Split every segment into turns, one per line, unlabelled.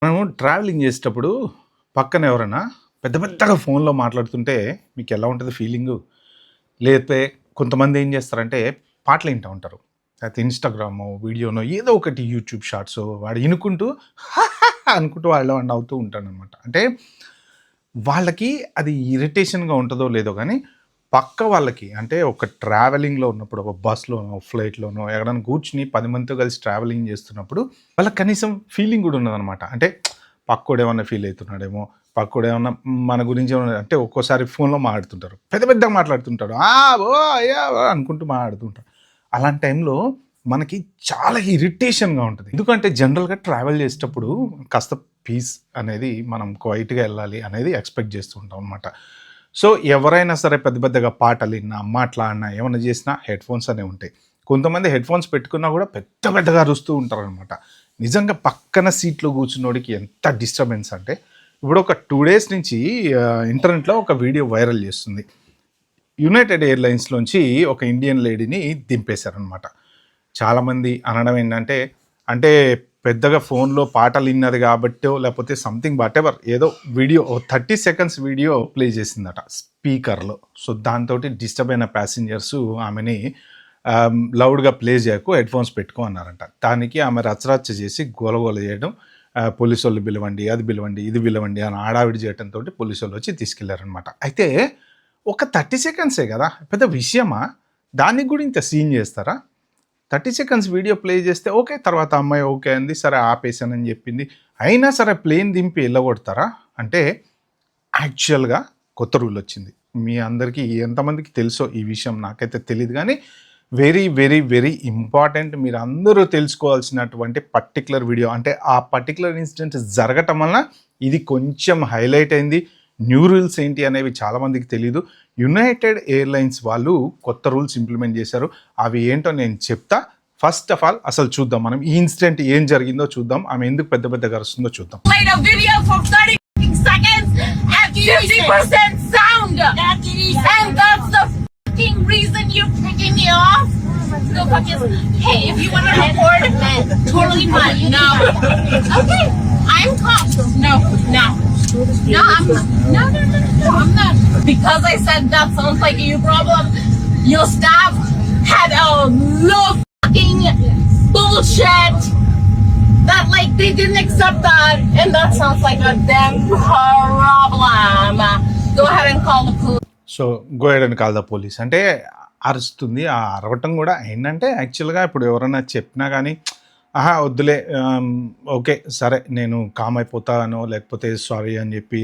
మనము ట్రావెలింగ్ చేసేటప్పుడు పక్కన ఎవరైనా పెద్ద పెద్దగా ఫోన్లో మాట్లాడుతుంటే మీకు ఎలా ఉంటుంది ఫీలింగు? లేకపోతే కొంతమంది ఏం చేస్తారంటే పాటలు వింటూ ఉంటారు. అయితే ఇన్‌స్టాగ్రామో, వీడియోనో ఏదో ఒకటి యూట్యూబ్ షార్ట్సో వాడు ఇనుకుంటూ అనుకుంటూ వాళ్ళు నవ్వుతూ ఉంటాడనమాట. అంటే వాళ్ళకి అది ఇరిటేషన్‌గా ఉంటదో లేదో గానీ పక్క వాళ్ళకి అంటే ఒక ట్రావెలింగ్‌లో ఉన్నప్పుడు ఒక బస్‌లోనో, ఫ్లైట్‌లోనో ఎక్కడైనా కూర్చొని 10 మందితో కలిసి ట్రావెలింగ్ చేస్తున్నప్పుడు వాళ్ళకి కనీసం ఫీలింగ్ కూడా ఉండదనమాట. అంటే పక్కోడేమన్నా ఫీల్ అవుతున్నాడేమో, పక్కోడేమన్నా మన గురించి ఏమన్నా అంటే ఒక్కోసారి ఫోన్‌లో మాట్లాడుతుంటారు. పెద్ద పెద్దగా మాట్లాడుతుంటారు. ఓ! ఓ! అనుకుంటూ మాట్లాడుతుంటారు. అలాంటి టైంలో మనకి చాలా ఇరిటేషన్‌గా ఉంటది. ఎందుకంటే జనరల్‌గా ట్రావెల్ చేసేటప్పుడు కాస్త పీస్ అనేది మనం క్వైట్‌గా ఎళ్ళాలి అనేది ఎక్స్‌పెక్ట్ చేస్తూ ఉంటాం అనమాట. సో, ఎవరైనా సరే పెద్ద పెద్దగా పాటలిన్నా, మాట్లాడినా, ఏమన్నా చేసినా హెడ్‌ఫోన్స్ అనేవి ఉంటాయి. కొంతమంది హెడ్‌ఫోన్స్ పెట్టుకున్నా కూడా పెద్ద పెద్దగా అరుస్తూ ఉంటారనమాట. నిజంగా పక్కన సీట్‌లో కూర్చున్నోడికి ఎంత డిస్టర్బెన్స్ అంటే, ఇప్పుడు ఒక 2 డేస్ నుంచి ఇంటర్నెట్‌లో ఒక వీడియో వైరల్ చేస్తుంది. యునైటెడ్ ఎయిర్‌లైన్స్‌లోంచి ఒక ఇండియన్ లేడీని దింపేశారనమాట. చాలామంది అనడం ఏంటంటే, అంటే పెద్దగా ఫోన్‌లో పాటలు ఇన్నది కాబట్టో, లేకపోతే సంథింగ్ వాటెవర్ ఏదో వీడియో 30 సెకండ్స్ వీడియో ప్లే చేసిందట స్పీకర్‌లో. సో, దాంతోటి డిస్టర్బ్ అయిన ప్యాసింజర్సు ఆమెని లౌడ్‌గా ప్లే చేయకు, హెడ్‌ఫోన్స్ పెట్టుకో అన్నారంట. దానికి ఆమె రచ్చరచ్చ చేసి గోలగోల చేయడం, పోలీసోళ్ళు పిలవండి, అది పిలవండి, ఇది పిలవండి అని హడావిడి చేయడంతోటి పోలీసోళ్ళు వచ్చి తీసుకెళ్లారనమాట. అయితే ఒక 30 సెకండ్సే కదా! పెద్ద విషయమా? దానికి కూడా ఇంత సీన్ చేస్తారా? 30 సెకండ్స్ వీడియో ప్లే చేస్తే ఓకే. తర్వాత అమ్మాయి ఓకే అంది. సరే ఆపేసానని చెప్పింది. అయినా సరే ప్లేన్ దింపి ఎల్లగొడతారా? అంటే యాక్చువల్‌గా కొత్త రూల్ వచ్చింది. మీ అందరికీ ఎంతమందికి తెలుసో ఈ విషయం నాకైతే తెలీదు గానీ వెరీ, వెరీ, వెరీ ఇంపార్టెంట్ మీరందరూ తెలుసుకోవాల్సినటువంటి పర్టిక్యులర్ వీడియో. అంటే ఆ పర్టిక్యులర్ ఇన్సిడెంట్ జరగటం వలన ఇది కొంచెం హైలైట్ అయింది. న్యూ రూల్స్ ఏంటి అనేవి చాలామందికి తెలీదు. యునైటెడ్ ఎయిర్‌లైన్స్ వాళ్ళు కొత్త రూల్స్ ఇంప్లిమెంట్ చేశారు. అవి ఏంటో నేను చెప్తా. ఫస్ట్ ఆఫ్ ఆల్ అసలు చూద్దాం మనం ఈ ఇన్సిడెంట్ ఏం జరిగిందో చూద్దాం. ఆమె ఎందుకు పెద్ద పెద్దగా అరుస్తుందో చూద్దాం. 50% sound. And that's the fucking reason you're picking me off. No fucking. Hey, if you want to record, totally fine. No. Okay. I'm calm. No. No. No, I'm not. No, I'm not. Because I said that sounds like a you problem. Your staff had a lot fucking bullshit. That like they didn't accept that, and that sounds like a damn problem. Go ahead and call the police. So go ahead and call the police. అంటే అరుస్తుంది. ఆ అరవటం కూడా ఏంటంటే యాక్చువల్గా ఇప్పుడు ఎవరైనా చెప్పినా కానీ వద్దులే, ఓకే సరే నేను కామ్ అయిపోతానో లేకపోతే సారీ అని చెప్పి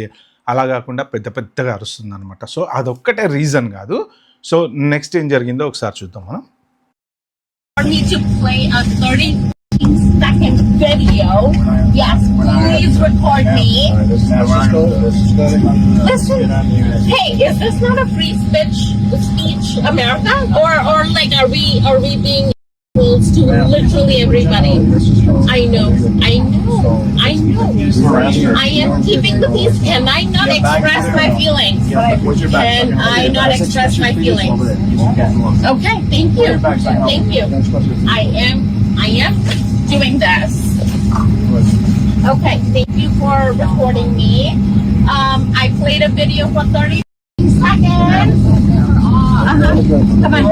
అలా కాకుండా పెద్ద పెద్దగా అరుస్తుంది అనమాట. సో అదొక్కటే రీజన్ కాదు. సో నెక్స్ట్ ఏం జరిగిందో ఒకసారి చూద్దాం మనం. Second video. Yes, please record me. Listen, hey, is this not a free speech America? Or like are we being equals to literally everybody? I know. I am keeping the peace. Can I not express my feelings? Can I not express my feelings? Okay, thank you. I am doing this. Okay, thank you for recording me. I played a video for 30 seconds. Come on.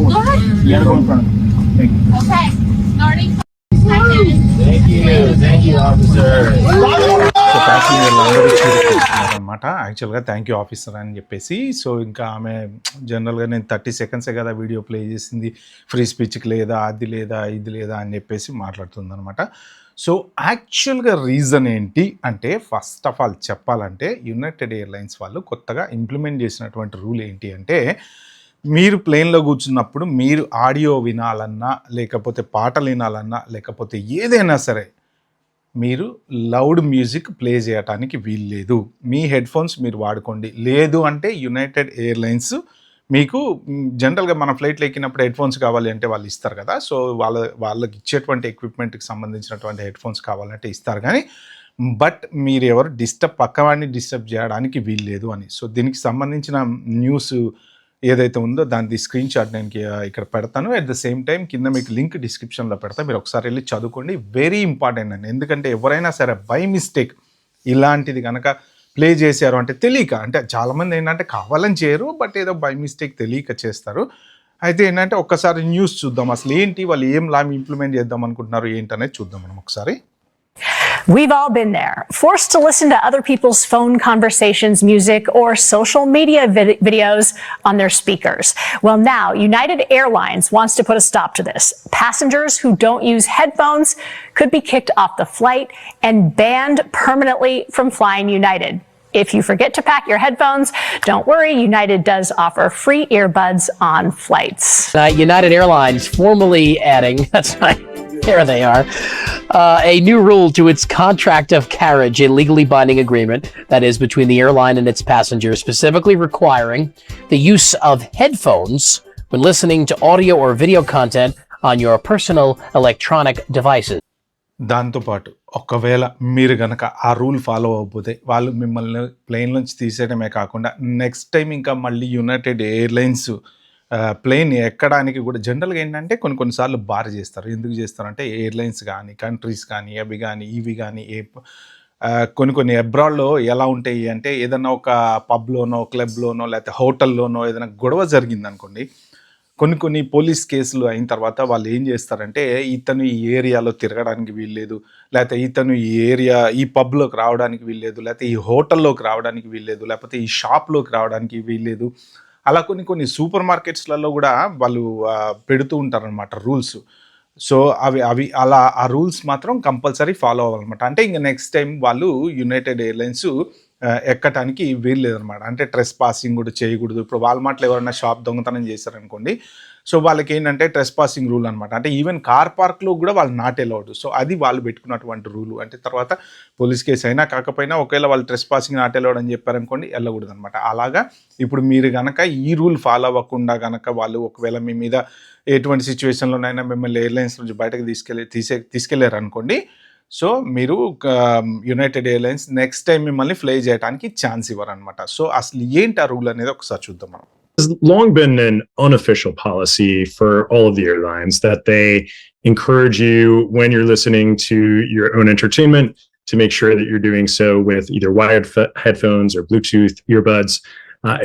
Go ahead. You gotta go in front. Okay, 30 seconds. Thank you, officer. So ప్యాసింజర్లు అందరూ అనమాట. యాక్చువల్గా thank you officer అని చెప్పేసి. So ఇంకా ఆమె జనరల్గా నేను 30 సెకండ్సే కదా వీడియో ప్లే చేసింది, ఫ్రీ స్పీచ్కి లేదా, అది లేదా, ఇది లేదా అని చెప్పేసి మాట్లాడుతుంది అనమాట. సో యాక్చువల్గా రీజన్ ఏంటి అంటే ఫస్ట్ ఆఫ్ ఆల్ చెప్పాలంటే యునైటెడ్ ఎయిర్లైన్స్ వాళ్ళు కొత్తగా ఇంప్లిమెంట్ చేసినటువంటి రూల్ ఏంటి అంటే, మీరు ప్లేన్లో కూర్చున్నప్పుడు మీరు ఆడియో వినాలన్నా లేకపోతే పాటలు వినాలన్నా లేకపోతే ఏదైనా సరే మీరు లౌడ్ మ్యూజిక్ ప్లే చేయటానికి వీల్లేదు. మీ హెడ్‌ఫోన్స్ మీరు వాడుకోండి. లేదు అంటే యునైటెడ్ ఎయిర్‌లైన్స్ మీకు జనరల్‌గా మన ఫ్లైట్‌లో ఎక్కినప్పుడు హెడ్‌ఫోన్స్ కావాలి అంటే వాళ్ళు ఇస్తారు కదా! సో వాళ్ళకి ఇచ్చేటువంటి ఎక్విప్‌మెంట్‌కి సంబంధించినటువంటి హెడ్‌ఫోన్స్ కావాలంటే ఇస్తారు కానీ, బట్ మీరు ఎవరు పక్కవాడిని డిస్టర్బ్ చేయడానికి వీల్లేదు అని. సో దీనికి సంబంధించిన న్యూస్ ఏదైతే ఉందో దాని స్క్రీన్ షాట్ నేను ఇక్కడ పెడతాను. అట్ ద సేమ్ టైం కింద మీకు లింక్ డిస్క్రిప్షన్లో పెడతా, మీరు ఒకసారి వెళ్ళి చదువుకోండి. వెరీ ఇంపార్టెంట్ అండి. ఎందుకంటే ఎవరైనా సరే బై మిస్టేక్ ఇలాంటిది కనుక ప్లే చేశారు అంటే తెలియక, అంటే చాలామంది ఏంటంటే కావాలని చేయరు, బట్ ఏదో బై మిస్టేక్ తెలియక చేస్తారు. అయితే ఏంటంటే ఒక్కసారి న్యూస్ చూద్దాం, అసలు ఏంటి వాళ్ళు ఏం లా ఇంప్లిమెంట్ చేద్దాం అనుకుంటున్నారు ఏంటనేది చూద్దాం మనం ఒకసారి.
We've all been there, forced to listen to other people's phone conversations, music, or social media videos on their speakers. Well, now United Airlines wants to put a stop to this. Passengers who don't use headphones could be kicked off the flight and banned permanently from flying United. If you forget to pack your headphones, don't worry, United does offer free earbuds on flights.
United Airlines formally adding, that's right, here they are, a new rule to its contract of carriage, a legally binding agreement that is between the airline and its passengers, specifically requiring the use of headphones when listening to audio or video content on your personal electronic devices.
దాంతోపాటు ఒకవేళ మీరు కనుక ఆ rule follow అవ్వకపోతే వాళ్ళు మిమ్మల్ని plane నుంచి తీసేయడమే కాకుండా నెక్స్ట్ టైం ఇంకా మళ్ళీ యునైటెడ్ ఎయిర్లైన్స్ ప్లేన్ ఎక్కడానికి కూడా జనరల్గా ఏంటంటే కొన్నిసార్లు బార్ చేస్తారు. ఎందుకు చేస్తారంటే ఎయిర్లైన్స్ కానీ కంట్రీస్ కానీ అవి కానీ ఇవి కానీ కొన్ని అబ్రాడ్లో ఎలా ఉంటాయి అంటే ఏదైనా ఒక పబ్లోనో క్లబ్లోనో లేకపోతే హోటల్లోనో ఏదైనా గొడవ జరిగింది అనుకోండి, కొన్ని పోలీస్ కేసులు అయిన తర్వాత వాళ్ళు ఏం చేస్తారంటే ఇతను ఈ ఏరియాలో తిరగడానికి వీల్లేదు, లేకపోతే ఇతను ఈ పబ్లోకి రావడానికి వీల్లేదు, లేకపోతే ఈ హోటల్లోకి రావడానికి వీల్లేదు, లేకపోతే ఈ షాప్లోకి రావడానికి వీల్లేదు. అలా కొన్ని సూపర్ మార్కెట్స్లలో కూడా వాళ్ళు పెడుతూ ఉంటారనమాట రూల్స్. సో అవి అలా ఆ రూల్స్ మాత్రం కంపల్సరీ ఫాలో అవ్వాలన్నమాట. అంటే ఇంకా నెక్స్ట్ టైం వాళ్ళు యునైటెడ్ ఎయిర్లైన్స్ ఎక్కటానికి వీలు లేదనమాట. అంటే ట్రెస్ పాసింగ్ కూడా చేయకూడదు. ఇప్పుడు వాల్మార్ట్లో ఎవరైనా షాప్ దొంగతనం చేశారనుకోండి, సో వాళ్ళకి ఏంటంటే ట్రెస్ పాసింగ్ రూల్ అనమాట. అంటే ఈవెన్ కార్ పార్క్లో కూడా వాళ్ళు నాట్ అలౌడ్. సో అది వాళ్ళు పెట్టుకున్నటువంటి రూలు. అంటే తర్వాత పోలీస్ కేసు అయినా కాకపోయినా ఒకవేళ వాళ్ళు ట్రెస్ పాసింగ్ నాట్ అలౌడ్ అని చెప్పారనుకోండి, వెళ్ళకూడదు అనమాట. అలాగా ఇప్పుడు మీరు కనుక ఈ రూల్ ఫాలో అవ్వకుండా కనుక వాళ్ళు ఒకవేళ మీ మీద ఎటువంటి సిచ్యువేషన్లోనైనా మిమ్మల్ని ఎయిర్లైన్స్ నుంచి బయటకు తీసుకెళ్ళారు అనుకోండి, సో మీరు యునైటెడ్ ఎయిర్లైన్స్ నెక్స్ట్ టైం మిమ్మల్ని ఫ్లై చేయడానికి ఛాన్స్ ఇవ్వరనమాట. సో అసలు ఏంటి ఆ రూల్ అనేది ఒకసారి చూద్దాం మనం.
It's long been an unofficial policy for all of the airlines that they encourage you when you're listening to your own entertainment to make sure that you're doing so with either wired headphones or Bluetooth earbuds.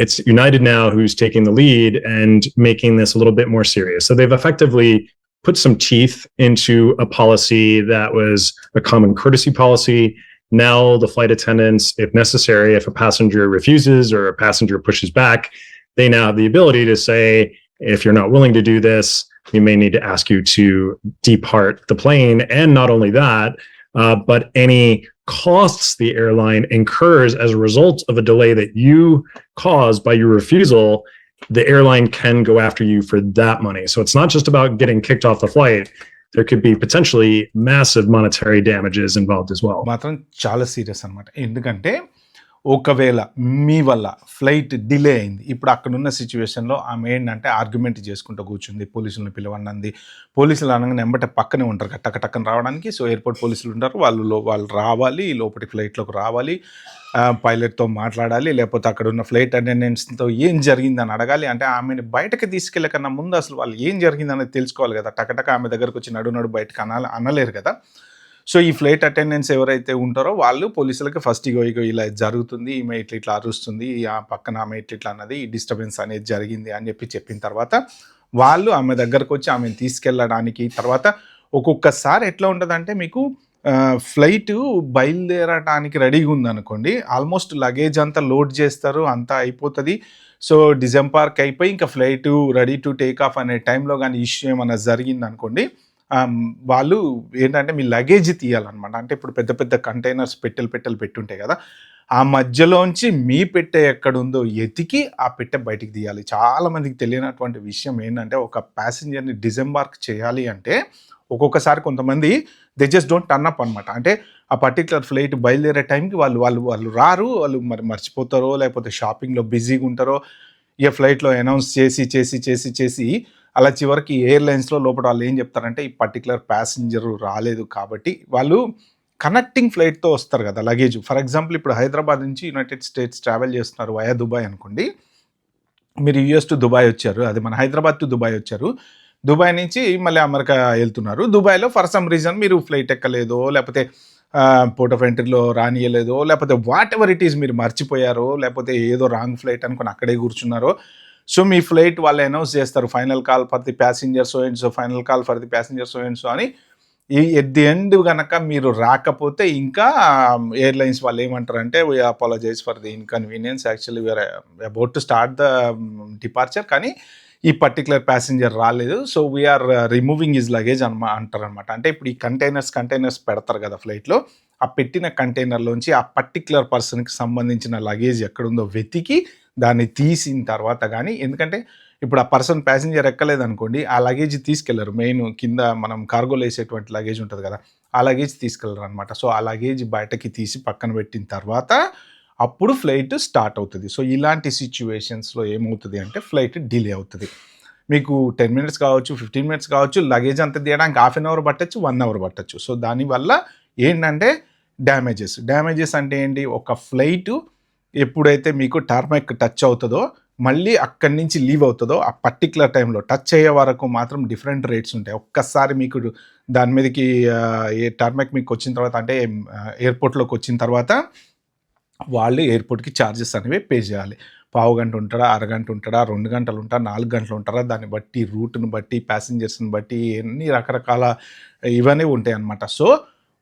It's United now who's taking the lead and making this a little bit more serious. So they've effectively put some teeth into a policy that was a common courtesy policy. Now the flight attendants, if necessary, if a passenger refuses or a passenger pushes back, they now have the ability to say, if you're not willing to do this, we may need to ask you to depart the plane. And not only that, but any costs the airline incurs as a result of a delay that you caused by your refusal, the airline can go after you for that money. So it's not just about getting kicked off the flight. There could be potentially massive monetary damages involved as well.
మాత్రం చాలా serious అనమాట. ఎందుకంటే ఒకవేళ మీ వల్ల flight delay అయింది, ఇప్పుడు అక్కడున్న సిచ్యువేషన్లో ఆమె ఏంటంటే ఆర్గ్యుమెంట్ చేసుకుంటూ కూర్చుంది, పోలీసులను పిలవనంది. పోలీసులు అనగానే వెంబటే పక్కనే ఉంటారు టక్కన రావడానికి. సో ఎయిర్పోర్ట్ పోలీసులు ఉంటారు, వాళ్ళు రావాలి, లోపలికి ఫ్లైట్లోకి రావాలి, పైలట్తో మాట్లాడాలి, లేకపోతే అక్కడ ఉన్న ఫ్లైట్ అటెండెంట్స్తో ఏం జరిగిందని అడగాలి. అంటే ఆమెను బయటకు తీసుకెళ్ళకన్నా ముందు అసలు వాళ్ళు ఏం జరిగిందనేది తెలుసుకోవాలి కదా. టక్కటక్క ఆమె దగ్గరకు వచ్చి నడు బయటకు అనలేరు కదా. సో ఈ ఫ్లైట్ అటెండెంట్స్ ఎవరైతే ఉంటారో వాళ్ళు పోలీసులకి ఫస్ట్ ఇగో ఇలా జరుగుతుంది, ఈమె ఇట్లా అరుస్తుంది, ఆ పక్కన ఆమె ఇట్లా అన్నది, ఈ డిస్టర్బెన్స్ అనేది జరిగింది అని చెప్పిన తర్వాత వాళ్ళు ఆమె దగ్గరకు వచ్చి ఆమెను తీసుకెళ్ళడానికి, తర్వాత ఒక్కొక్కసారి ఎట్లా ఉంటుందంటే మీకు ఫ్లైట్ బయలుదేరడానికి రెడీగా ఉందనుకోండి, ఆల్మోస్ట్ లగేజ్ అంతా లోడ్ చేస్తారు, అంతా అయిపోతుంది. సో డిజెంపార్క్ అయిపోయి ఇంకా flight ready to take off అనే టైంలో కానీ ఇష్యూ ఏమైనా జరిగింది అనుకోండి, వాళ్ళు ఏంటంటే మీ లగేజ్ తీయాలన్నమాట. అంటే ఇప్పుడు పెద్ద కంటైనర్స్ పెట్టెలు పెట్టుంటాయి కదా, ఆ మధ్యలోంచి మీ పెట్టె ఎక్కడుందో ఎతికి ఆ పెట్టె బయటికి తీయాలి. చాలామందికి తెలియనటువంటి విషయం ఏంటంటే ఒక ప్యాసింజర్ని డిజెంబార్క్ చేయాలి అంటే ఒక్కొక్కసారి కొంతమంది they just don't turn up అనమాట. అంటే ఆ పర్టికులర్ ఫ్లైట్ బయలుదేరే టైంకి వాళ్ళు రారు, వాళ్ళు మరి మర్చిపోతారో లేకపోతే షాపింగ్లో బిజీగా ఉంటారో, ఇక ఫ్లైట్లో అనౌన్స్ చేసి అలా చివరికి ఎయిర్లైన్స్లో లోపల వాళ్ళు ఏం చెప్తారంటే ఈ పర్టికులర్ ప్యాసింజర్ రాలేదు కాబట్టి వాళ్ళు కనెక్టింగ్ ఫ్లైట్తో వస్తారు కదా లగేజ్. ఫర్ ఎగ్జాంపుల్ ఇప్పుడు హైదరాబాద్ నుంచి యునైటెడ్ స్టేట్స్ ట్రావెల్ చేస్తున్నారు వయా దుబాయ్ అనుకోండి, మీరు యూఎస్ టు దుబాయ్ వచ్చారు, అది మన హైదరాబాద్ టు దుబాయ్ వచ్చారు, దుబాయ్ నుంచి మళ్ళీ అమెరికా వెళ్తున్నారు. దుబాయ్లో ఫర్ సమ్ రీజన్ మీరు ఫ్లైట్ ఎక్కలేదో, లేకపోతే పోర్ట్ ఆఫ్ ఎంట్రీలో రానియలేదో, లేకపోతే వాట్ ఎవర్ ఇట్ ఈస్ మీరు మర్చిపోయారో, లేకపోతే ఏదో రాంగ్ ఫ్లైట్ అనుకుని అక్కడే కూర్చున్నారో. సో మీ ఫ్లైట్ వాళ్ళు అనౌన్స్ చేస్తారు, final call for the passenger so and so, final call for the passenger so and so అని. ఎట్ ది ఎండ్ కనుక మీరు రాకపోతే ఇంకా ఎయిర్లైన్స్ వాళ్ళు ఏమంటారంటే, we apologize for the inconvenience, actually we're about to start the departure, కానీ ఈ particular passenger రాలేదు, so we're removing his luggage అంటారనమాట. అంటే ఇప్పుడు ఈ కంటైనర్స్ పెడతారు కదా ఫ్లైట్లో, ఆ పెట్టిన కంటైనర్లోంచి ఆ పర్టికులర్ పర్సన్కి సంబంధించిన లగేజ్ ఎక్కడుందో వెతికి దాన్ని తీసిన తర్వాత కానీ, ఎందుకంటే ఇప్పుడు ఆ పర్సన్ ప్యాసింజర్ ఎక్కలేదనుకోండి, ఆ లగేజ్ తీసుకెళ్లరు. మెయిన్ కింద మనం కార్గోలో వేసేటువంటి లగేజ్ ఉంటుంది కదా, ఆ లగేజ్ తీసుకెళ్లరు అనమాట. సో ఆ లగేజ్ బయటకి తీసి పక్కన పెట్టిన తర్వాత అప్పుడు ఫ్లైట్ స్టార్ట్ అవుతుంది. సో ఇలాంటి సిచ్యువేషన్స్లో ఏమవుతుంది అంటే ఫ్లైట్ డిలే అవుతుంది. మీకు 10 మినిట్స్ కావచ్చు, 15 మినిట్స్ కావచ్చు, లగేజ్ అంతా తీయడానికి హాఫ్ అన్ అవర్ పట్టచ్చు, 1 అవర్ పట్టచ్చు. సో దానివల్ల ఏంటంటే డ్యామేజెస్ అంటే ఏంటి, ఒక ఫ్లైట్ ఎప్పుడైతే మీకు టార్మాక్ టచ్ అవుతుందో, మళ్ళీ అక్కడి నుంచి లీవ్ అవుతుందో, ఆ పర్టికులర్ టైంలో టచ్ అయ్యే వరకు మాత్రం డిఫరెంట్ రేట్స్ ఉంటాయి. ఒక్కసారి మీకు దాని మీదకి టార్మాక్ మీకు వచ్చిన తర్వాత, అంటే ఎయిర్పోర్ట్లోకి వచ్చిన తర్వాత వాళ్ళు ఎయిర్పోర్ట్కి ఛార్జెస్ అనేవి పే చేయాలి. పావు గంట ఉంటారా, అరగంట ఉంటారా, 2 గంటలు ఉంటారా, 4 గంటలు ఉంటారా, దాన్ని బట్టి రూట్ని బట్టి ప్యాసింజర్స్ని బట్టి ఎన్ని రకరకాల ఇవన్నీ ఉంటాయి అన్నమాట. సో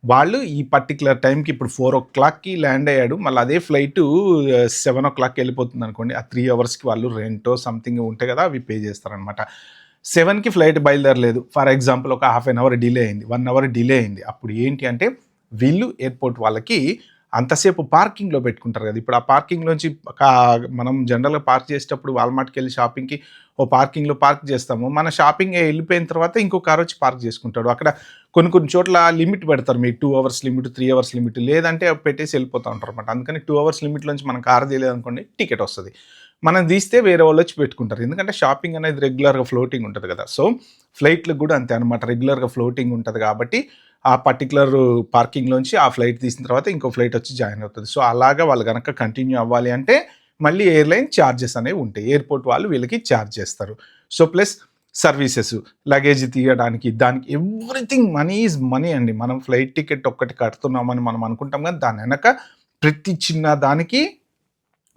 వాళ్ళు ఈ పర్టికులర్ టైంకి ఇప్పుడు 4 o'clockకి ల్యాండ్ అయ్యాడు, మళ్ళీ అదే ఫ్లైట్ 7 o'clockకి వెళ్ళిపోతుంది అనుకోండి, ఆ 3 అవర్స్కి వాళ్ళు రెంటో సంథింగ్ ఉంటాయి కదా, అవి పే చేస్తారనమాట. 7కి ఫ్లైట్ బయలుదేరలేదు, ఫర్ ఎగ్జాంపుల్ ఒక హాఫ్ అన్ అవర్ డిలే అయింది, 1 అవర్ డిలే అయింది. అప్పుడు ఏంటి అంటే వీళ్ళు ఎయిర్పోర్ట్ వాళ్ళకి అంతసేపు పార్కింగ్లో పెట్టుకుంటారు కదా. ఇప్పుడు ఆ పార్కింగ్లోంచి మనం జనరల్గా పార్క్ చేసేటప్పుడు వాల్మార్ట్కి వెళ్ళి షాపింగ్కి ఓ పార్కింగ్లో పార్క్ చేస్తాము, మన షాపింగ్ వెళ్ళిపోయిన తర్వాత ఇంకో కార్ వచ్చి పార్క్ చేసుకుంటాడు. అక్కడ కొన్ని చోట్ల లిమిట్ పెడతారు, మీకు 2 అవర్స్ లిమిట్, 3 అవర్స్ లిమిట్, లేదంటే పెట్టేసి వెళ్ళిపోతూ ఉంటారు అనమాట. అందుకని 2 అవర్స్ లిమిట్లోంచి మనం కార్ తీయలేదు అనుకోండి, టికెట్ వస్తుంది. మనం తీస్తే వేరే వాళ్ళు వచ్చి పెట్టుకుంటారు, ఎందుకంటే షాపింగ్ అనేది రెగ్యులర్గా ఫ్లోటింగ్ ఉంటుంది కదా. సో ఫ్లైట్లకు కూడా అంతే అనమాట, రెగ్యులర్గా ఫ్లోటింగ్ ఉంటుంది కాబట్టి ఆ పర్టికులర్ పార్కింగ్లోంచి ఆ ఫ్లైట్ తీసిన తర్వాత ఇంకో ఫ్లైట్ వచ్చి జాయిన్ అవుతుంది. సో అలాగా వాళ్ళు కనుక కంటిన్యూ అవ్వాలి అంటే మళ్ళీ ఎయిర్లైన్ ఛార్జెస్ అనేవి ఉంటాయి, ఎయిర్పోర్ట్ వాళ్ళు వీళ్ళకి ఛార్జ్ చేస్తారు. సో ప్లస్ సర్వీసెస్, లగేజ్ తీయడానికి, దానికి ఎవ్రీథింగ్ మనీ ఈజ్ మనీ అండి. మనం ఫ్లైట్ టికెట్ ఒక్కటి కడుతున్నామని మనం అనుకుంటాం, కానీ దాని వెనక ప్రతి చిన్న దానికి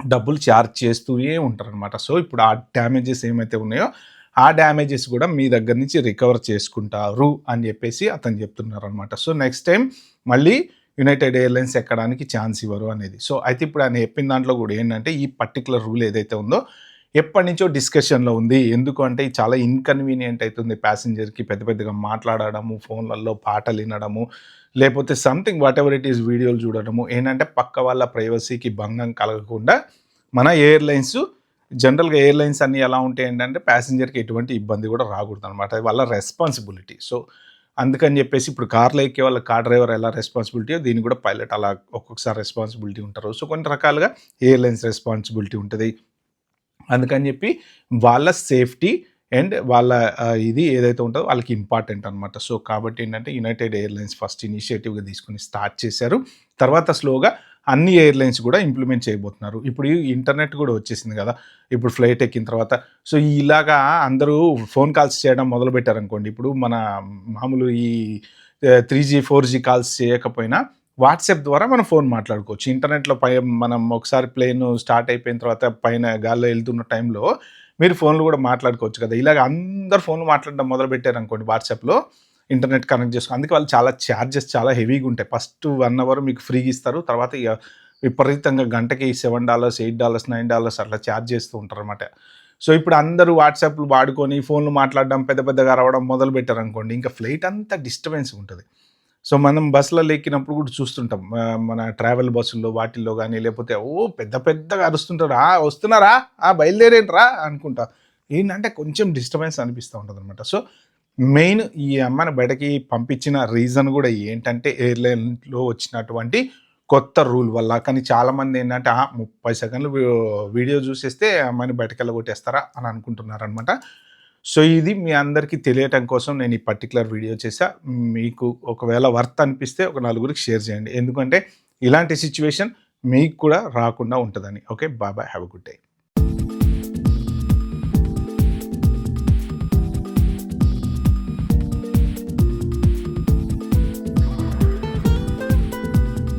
డబ్బులు ఛార్జ్ చేస్తూనే ఉంటారనమాట. సో ఇప్పుడు ఆ డ్యామేజెస్ ఏమైతే ఉన్నాయో ఆ డ్యామేజెస్ కూడా మీ దగ్గర నుంచి రికవర్ చేసుకుంటారు అని చెప్పేసి అతను చెప్తున్నారు అనమాట. సో నెక్స్ట్ టైం మళ్ళీ యునైటెడ్ ఎయిర్లైన్స్ ఎక్కడానికి ఛాన్స్ ఇవ్వరు అనేది. సో అయితే ఇప్పుడు ఆయన చెప్పిన దాంట్లో కూడా ఏంటంటే ఈ పర్టికులర్ రూల్ ఏదైతే ఉందో ఎప్పటి నుంచో డిస్కషన్లో ఉంది. ఎందుకు అంటే చాలా ఇన్కన్వీనియంట్ అవుతుంది ప్యాసింజర్కి, పెద్దగా మాట్లాడడము, ఫోన్లలో పాటలు వినడము, లేకపోతే something what ever it is వీడియోలు చూడడము, ఏంటంటే పక్క వాళ్ళ ప్రైవసీకి భంగం కలగకుండా మన ఎయిర్లైన్స్, జనరల్గా ఎయిర్లైన్స్ అన్నీ ఎలా ఉంటాయి ఏంటంటే ప్యాసింజర్కి ఎటువంటి ఇబ్బంది కూడా రాకూడదు అనమాట, అది వాళ్ళ రెస్పాన్సిబిలిటీ. సో అందుకని చెప్పేసి ఇప్పుడు కార్లో ఎక్కే వాళ్ళ కార్ డ్రైవర్ ఎలా రెస్పాన్సిబిలిటీ, దీన్ని కూడా పైలట్ అలా ఒక్కొక్కసారి రెస్పాన్సిబిలిటీ ఉంటారు. సో కొన్ని రకాలుగా ఎయిర్లైన్స్ రెస్పాన్సిబిలిటీ ఉంటుంది. అందుకని చెప్పి వాళ్ళ సేఫ్టీ అండ్ వాళ్ళ ఇది ఏదైతే ఉంటుందో వాళ్ళకి ఇంపార్టెంట్ అనమాట. సో కాబట్టి ఏంటంటే యునైటెడ్ ఎయిర్లైన్స్ ఫస్ట్ ఇనిషియేటివ్గా తీసుకుని స్టార్ట్ చేశారు, తర్వాత స్లోగా అన్ని ఎయిర్లైన్స్ కూడా ఇంప్లిమెంట్ చేయబోతున్నారు. ఇప్పుడు ఇంటర్నెట్ కూడా వచ్చేసింది కదా ఇప్పుడు ఫ్లైట్ ఎక్కిన తర్వాత. సో ఇలాగా అందరూ ఫోన్ కాల్స్ చేయడం మొదలుపెట్టారనుకోండి, ఇప్పుడు మన మామూలు ఈ 3G 4G కాల్స్ చేయకపోయినా వాట్సాప్ ద్వారా మనం ఫోన్ మాట్లాడుకోవచ్చు. ఇంటర్నెట్లో మనం ఒకసారి ప్లేన్ స్టార్ట్ అయిపోయిన తర్వాత పైన గాల్లో వెళ్తున్న టైంలో మీరు ఫోన్లు కూడా మాట్లాడుకోవచ్చు కదా. ఇలాగ అందరు ఫోన్లు మాట్లాడడం మొదలుపెట్టారనుకోండి వాట్సాప్లో, ఇంటర్నెట్ కనెక్ట్ చేసుకో, అందుకే వాళ్ళు చాలా ఛార్జెస్ చాలా హెవీగా ఉంటాయి. ఫస్ట్ 1 అవర్ మీకు ఫ్రీగా ఇస్తారు, తర్వాత ఇక విపరీతంగా గంటకి $7, $8, $9 అట్లా ఛార్జ్ చేస్తూ ఉంటారు అనమాట. సో ఇప్పుడు అందరూ వాట్సాప్లు వాడుకొని ఫోన్లు మాట్లాడడం పెద్దగా రావడం మొదలు పెట్టారనుకోండి, ఇంకా ఫ్లైట్ అంతా డిస్టర్బెన్స్ ఉంటుంది. సో మనం బస్సులలో ఎక్కినప్పుడు కూడా చూస్తుంటాం, మన ట్రావెల్ బస్సుల్లో వాటిల్లో కానీ, లేకపోతే పెద్దగా అరుస్తుంటారు, వస్తున్నారా, బయలుదేరేంట్రా అనుకుంటా, ఏంటంటే కొంచెం డిస్టర్బెన్స్ అనిపిస్తూ ఉంటుంది అనమాట. సో మెయిన్ ఈ అమ్మాయిని బయటకి పంపించిన రీజన్ కూడా ఏంటంటే ఎయిర్లైన్లో వచ్చినటువంటి కొత్త రూల్ వల్ల. కానీ చాలామంది ఏంటంటే 30 సెకండ్లు వీడియో చూసేస్తే అమ్మాయిని బయటకు వెళ్ళగొట్టేస్తారా అని అనుకుంటున్నారనమాట. సో ఇది మీ అందరికీ తెలియటం కోసం నేను ఈ పర్టికులర్ వీడియో చేశా. మీకు ఒకవేళ వర్త్ అనిపిస్తే ఒక 4గురికి షేర్ చేయండి, ఎందుకంటే ఇలాంటి సిచ్యువేషన్ మీకు కూడా రాకుండా ఉంటుందని. Okay, bye, have a good day.